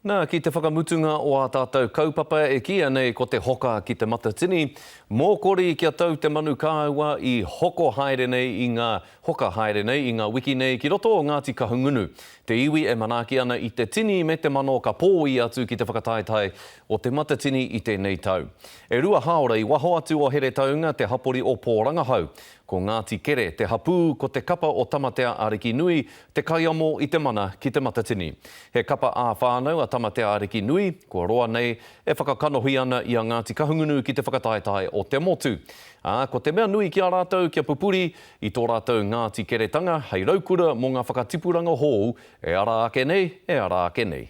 Nā, ki te whakamutunga o a tātou kaupapa e kia nei ko te hoka ki te matatini. Mōkori kia tau te manu kāua i hoko haere nei i ngā hoka haere nei i ngā wiki nei ki roto o Ngāti Kahungunu. Te iwi e manaaki ana i te tini me te mano ka pōi atu ki te whakataetai o te matatini i tēnei tau. E rua haora i waho atu o here taunga te hapori o Pōrangahau. Ko Ngāti Kere, te hapū ko te kapa o Tamatea Ariki Nui, te kaiamo i te mana ki te matatini. He kapa ā whānau a Tamatea Ariki Nui, ko roa nei e whakakanohi ana i a Ngāti Kahungunu ki te whakataetai o te motu. Ko te mea nui ki a rātou kia pupuri i tō rātou Ngāti Keretanga, hei raukura mō ngā whakatipuranga hou, e ara ake nei, e ara ake nei.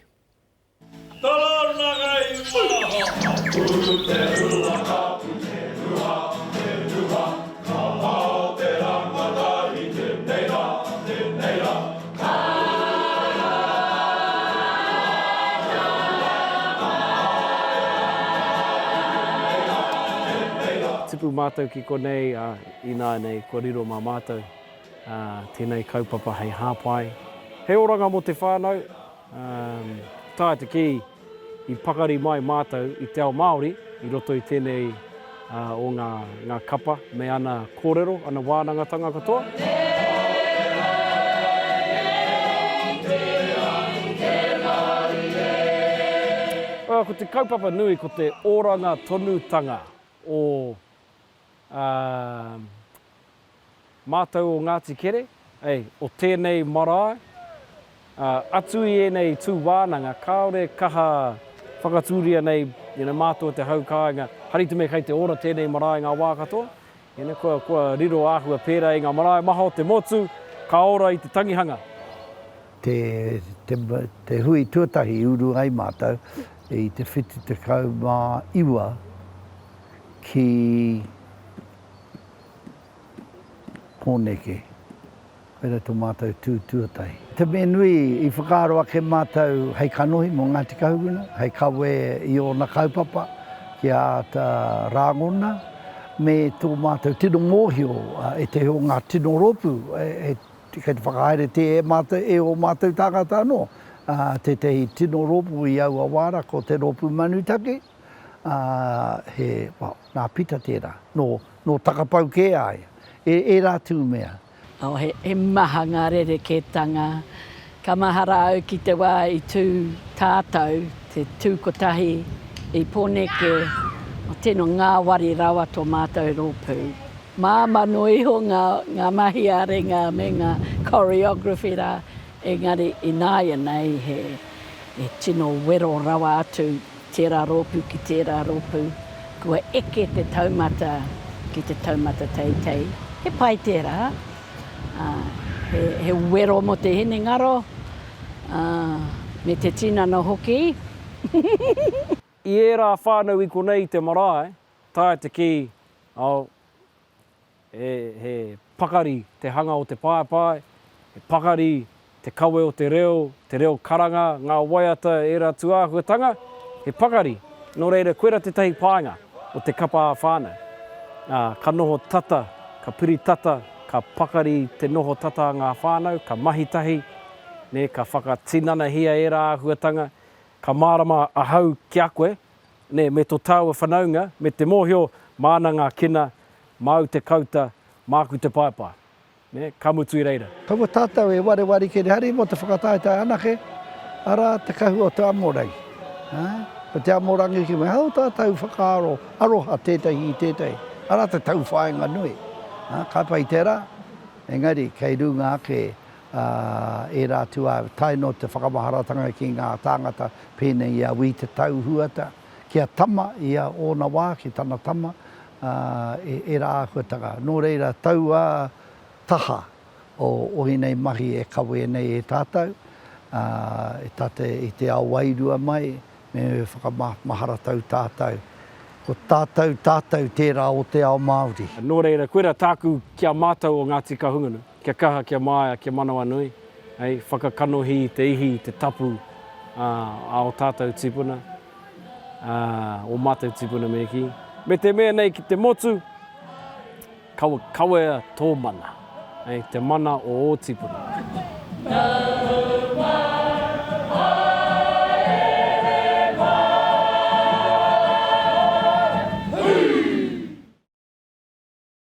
Tipu mātou ki konei, i nā nei, ko riro mā mātou, tēnei kaupapa hei hāpai. He oranga mo te whānau, tā te ki i pakari mai mātou i te ao Māori, i roto i tēnei o ngā kapa, me ana kōrero, ana wānangatanga katoa. Ko te kaupapa nui, ko te oranga tonutanga o mātou o Ngāti Kere, o tēnei marae, atu i enei tū wānanga, kāore kaha whakatūria nei, mātua te haukāinga, harite me kei te ora tēnei marae ngā wā katoa, kua riro āhua pērā i ngā marae maha o te motu, ka ora i te tangihanga. Te hui tuatahi uru ai mātou, i te whiti te kau mā iwa ki Pōneke, pera tō mātou tuatahi. Te me nui i whakaroa ke mātou hei kanohi mō Ngāti Kahungunu, hei kawe i o na kaupapa ki a ta rāngona, me tō mātou tino mōhio e te ho ngā tino ropu, kei te whakahaere te o mātou tāngata anō. Te tino ropu i au awara ko te ropu manutake, nā pita tērā, no takapau ke ai, e rātu mea. He maha ngā rereketanga, ka mahara au ki te wā i tū tātou, te tūkotahi i Pōneke, o tēno ngā wari rawa tō mātou ropu. Māmano iho ngā mahi arenga me ngā choreography rā, engari i nāia nei he tino wero rawa atu, tērā ropu ki tērā ropu, kua eke te taumata ki te taumata teitei. He pai tērā, he wero mo te hene ngaro, me te tinana hoki. I era whānau i konei te marae, tae te ki, he pakari te hanga o te pāpai, he pakari te kawe o te reo karanga, ngā waiata e rā tuāhuatanga, he pakari, nō reira koera te tahi pāinga o te kapa a whānau. Ka noho tata, ka piri tata, ka pakari te noho tata ngā whānau, ka mahitahi, ka whakatinana hia e rā huatanga, ka mārama ahau ki a koe, me tō tāua whanaunga, me te mōhio, māna ngā kina, māu te kauta, māku te paipai. Ka mutu i reira. Taua tātou e warewari ke rehari mo te whakataetai anake, ara te kahu o te amorei. Pa te amorangi ki me hau tātou whakaaro, aroha tētahi i tētahi, ara te tau whaenga nui. Ka pai tērā, engari, kei runga ake e rā tua taino te whakamaharatanga ki ngā tāngata pēnei a wī te tau huata, kia tama ia ōna wā, ki tana tama, e rā huatanga. Nō reira tau taha o ohinei mahi e kawe nei e tātou, e tate i te ao wairua mai, me whakamahara tau tātou. Ko tātou tērā o te ao Māori. Nō reira, koera tāku kia mātou o Ngāti Kahungunu, kia kaha, kia māia, kia manawa nui, whakakanohi te ihi, te tapu ao tātou tipuna, o mātou tipuna me ki. Me te mea nei ki te motu, kawea tō mana, te mana o o tipuna.